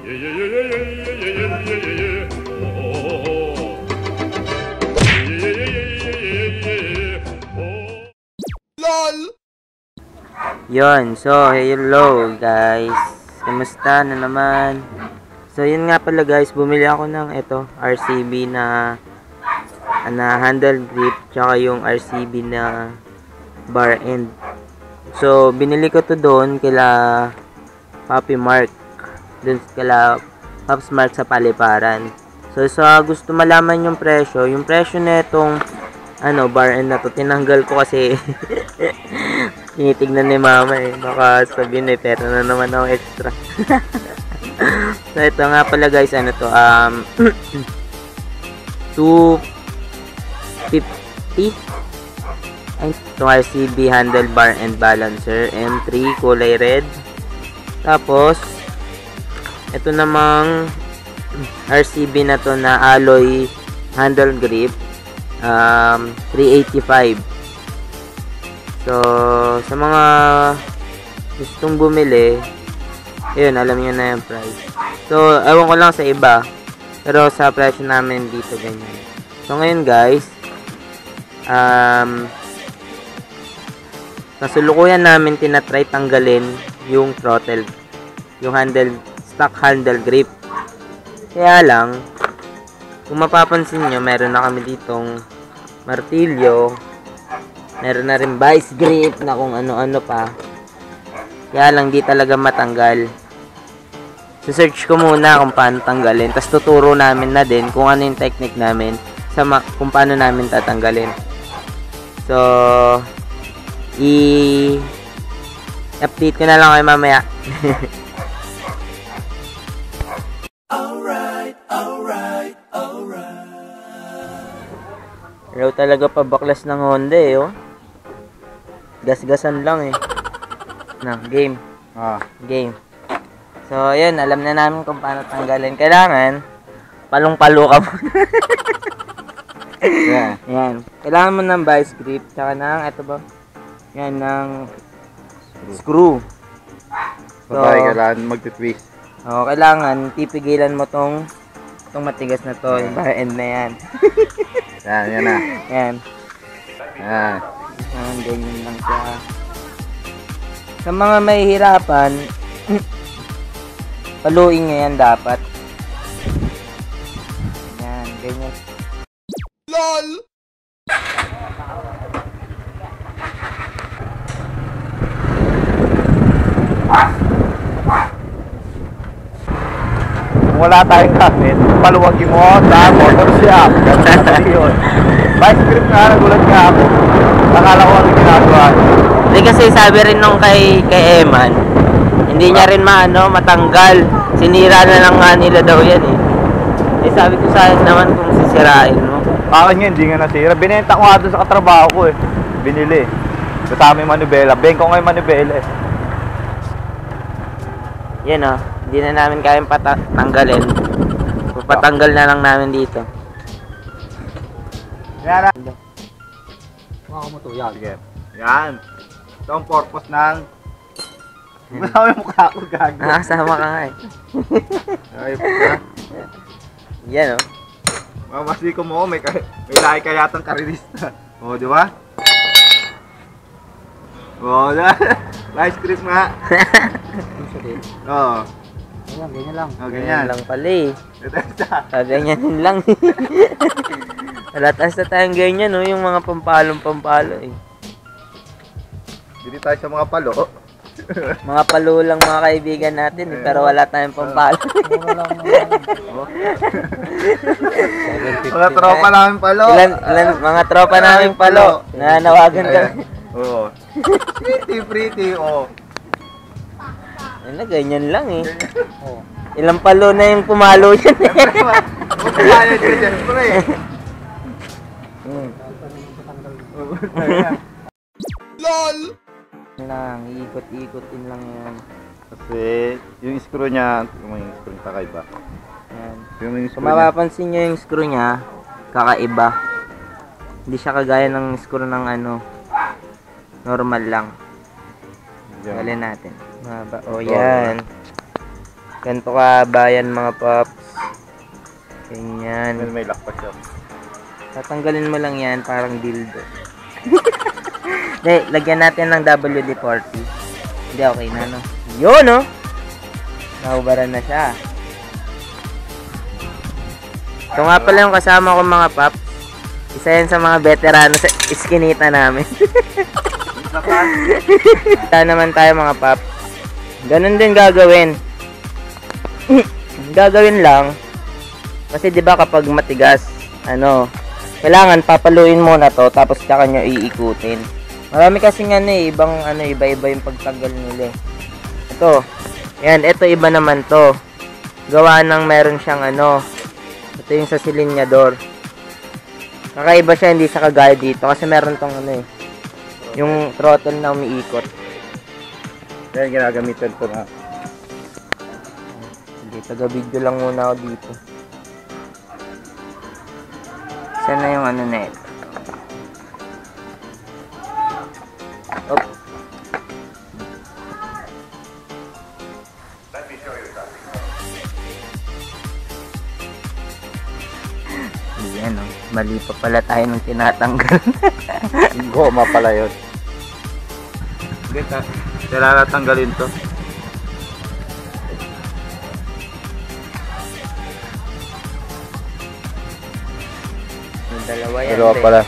LOL! Yon, so hello guys, kamusta na naman? So yun nga pala guys, bumili ako ng RCB na handle grip, tsaka yung RCB na bar end. So binili ko to doon kila Papi Mark, doon kila Pops Mark sa Paliparan. So sa gusto malaman yung presyo na itong bar end na to, tinanggal ko kasi tinitignan ni mama baka sabihin pero na naman ako extra. So ito nga pala guys, 250 itong RCB handlebar and balancer M3 kulay red. Tapos ito namang RCB na to na alloy handle grip, 385. So sa mga gustong bumili, ayun, alam niyo na yung price. So ewan ko lang sa iba, pero sa presyo namin dito ganyan. So ngayon guys, kasulukuyan namin tinatry tanggalin yung throttle, yung stock handle grip. Kaya lang, kung mapapansin nyo, meron na kami ditong martilyo, meron na rin vice grip na kung ano-ano pa. Kaya lang di talaga matanggal. So-search ko muna kung paano tanggalin, tapos tuturo namin na din kung ano yung technique namin kung paano namin tatanggalin. So i-update ko na lang kayo mamaya. Alright. Raw talaga pabaklas ng Honda oh. Gasgasan lang game. Game. So ayun, alam na namin kung paano tanggalin. Kailangan palong-palo ka muna. Yan. Kailangan mo ng vice grip, tsaka ng ng screw. So kailangan magti-twist. Kailangan pipigilan mo tong matigas na to, yung bar end na yan. Yan na. Yan. Yan. Ganyan lang siya. Sa mga mahihirapan, paluin nyo yan dapat. Yan, ganyan. LOL! Kung wala tayong gamit, paluwagin mo sa motor shop. Ganun na yun. Vice grip nga, nagulat nga ako. Nakala ko ano ginagawa. Hindi kasi sabi rin nung kay Eman, hindi niya rin matanggal. Sinira na lang nga nila daw yan sabi ko sayang naman kung sisirain mo. Akin nga, hindi nga nasira. Binenta ko nga doon sa katrabaho ko Binili. Kasama yung manubela. Bengko nga yung manubela Yan hindi na namin kayang tanggalin. Patanggal na lang namin dito. Yan. Mukha mo to. Yan. Ito ang purpose ng... Masama yung mukha ko, gago. Nakasama ka nga Ay, puta. Yan Mamasi ko mo, may lahi ka yatang karirista. Di ba? Vice grip nga. Ganyan lang. Ganyan lang pala ganyanin lang. Alatas na tayong ganyan yung mga pampalo Dito tayo sa mga palo. Mga palo lang mga kaibigan natin pero wala tayong pampalo. Mga tropa namin palo. Mga tropa namin palo. Nanawagan kami. Pretty. Ganyan lang Ilang palo na yung pumalo yan LOL! Ikot-ikotin lang yan. Kasi yung screw niya, yung screw niya kakaiba. Yan. Kung mapapansin nyo yung screw niya, kakaiba. Hindi siya kagaya ng screw ng normal lang. Galin natin. Yan. Ganito ka bayan mga paps. Ganyan. May lakpas siya. Tatanggalin mo lang yan, parang dildo. Hindi, lagyan natin ng WD-40. Hindi, okay na, no? Yun, no? Naubaran na siya. Ito nga pala yung kasama ko mga paps. Isa yan sa mga veterano sa iskinita namin. Ito naman tayo mga paps. Ganun din gagawin. Gagawin lang. Kasi 'di ba kapag matigas, kailangan papaluin muna 'to tapos tsaka nyo iikutin. Marami kasi iba-iba yung pagtanggal nila. Ito. Yan, ito iba naman 'to. Gawa ng meron siyang ito yung sa silinyador. Kakaiba siya, hindi siya kagaya dito kasi meron tong yung throttle na umiikot. Yan, ginagamitan ko na. Hindi, taga-video lang muna ako dito. Saan na yung na ito? Oh. Ayan, mali pa pala tayo nung tinatanggal. Goma pala yun. Kailangan tanggalin to. Yung dalawa yan. Dalawa pala.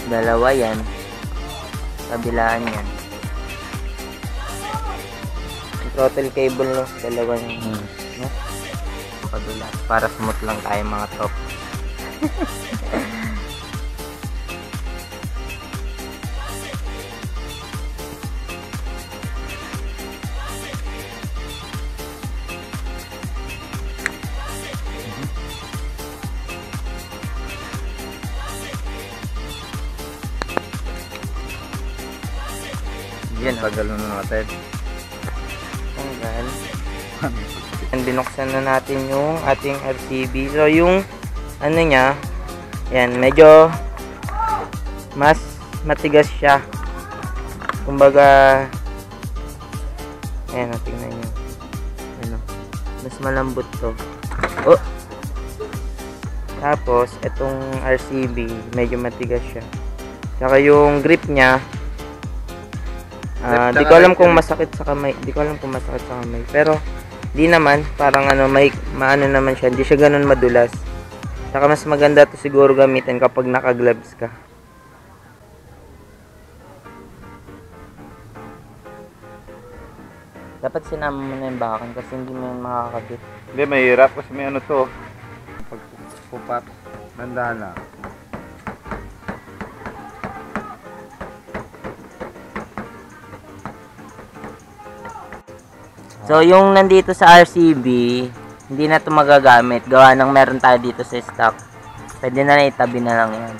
Dalawa yan. Kabilaan yan. Yung throttle cable no, dalawa yan. No? Padulas. Para smooth lang tayo mga top. Yan, Tagal na natin. tanggal. Binuksan na natin yung ating RCB. So, yung niya, yan, medyo mas matigas siya. Kumbaga, ayan, tingnan nyo. Mas malambot to. Oh! Tapos, itong RCB, medyo matigas siya. Saka yung grip niya, di ko alam kung masakit sa kamay. Pero di naman, parang maano naman siya. Hindi siya ganun madulas. Saka mas maganda to siguro gamitin kapag naka-gloves ka. Dapat sinama mo na yung bakang kasi hindi mo yun makakabit. Hindi, mahirap kasi may to. Pag pupap, banda na. So, yung nandito sa RCB, hindi na ito magagamit. Gawa ng meron tayo dito sa stock. Pwede na itabi na lang yan.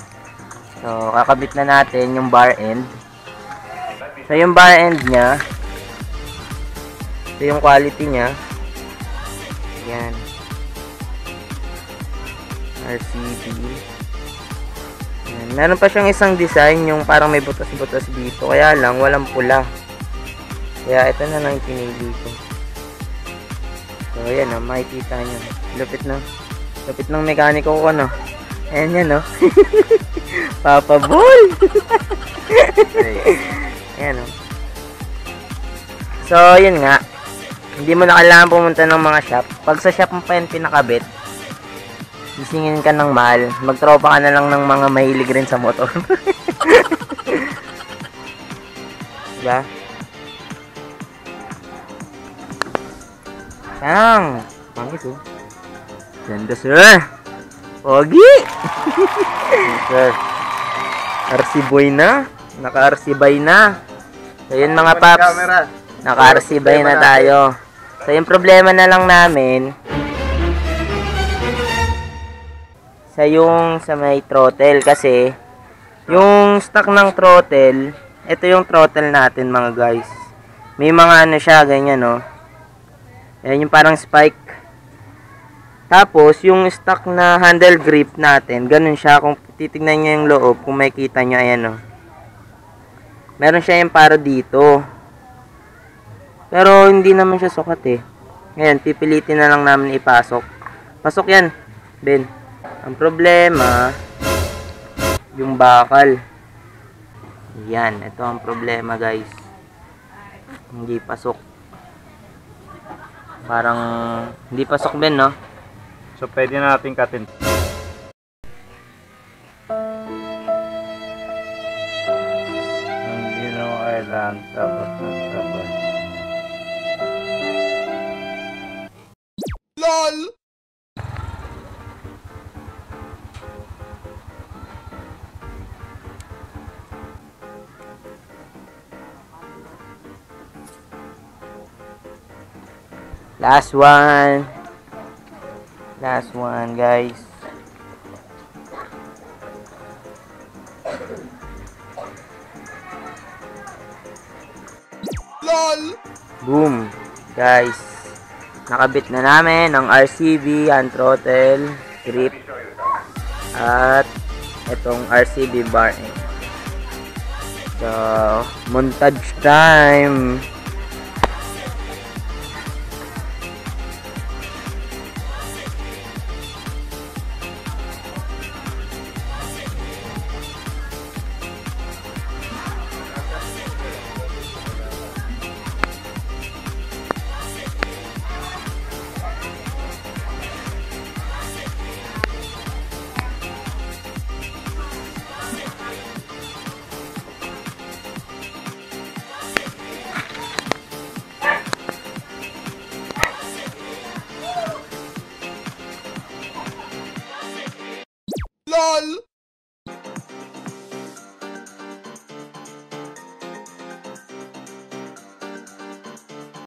So, kakabit na natin yung bar end. So, yung bar end niya, ito yung quality niya. Yan. RCB. Yan. Meron pa siyang isang design, yung parang may butas-butas dito. Kaya lang, walang pula. Kaya ito na lang yung pinili ko. So, ayan makikita nyo. Lupit ng mekaniko ko, Ayan yan, Papa Bull! Ayan, So, yun nga. Hindi mo na kailangan pumunta ng mga shop. Pag sa shop mo pa yan pinakabit, isingin ka ng mahal. Magtropa ka na lang ng mga mahilig rin sa motor. Diba? Pangit ganda sir. Pogi. Sir. RC boy na. Naka RC bay na. So yun mga paps. Naka RC bay na tayo. So yung problema na lang namin sa may throttle kasi yung stock ng throttle, ito yung throttle natin mga guys. May mga siya ganyan Ayan yung parang spike. Tapos, yung stock na handle grip natin, ganun siya. Kung titignan nyo yung loob, kung makikita nyo, ayan Meron siya yung para dito. Pero hindi naman siya sukat eh. Ngayon, pipilitin na lang namin ipasok. Pasok yan, Ben. Ang problema, yung bakal. Yan, ito ang problema guys. Hindi pasok. Parang hindi pasok, Ben, no? So, pwede na natin katin. Ang Ginoo Island, tapos ng sabay. LOL! Last one. Last one, guys. LOL! Boom. Guys, nakabit na namin ang RCB, hand throttle, grip, at itong RCB bar. So, montage time. LOL!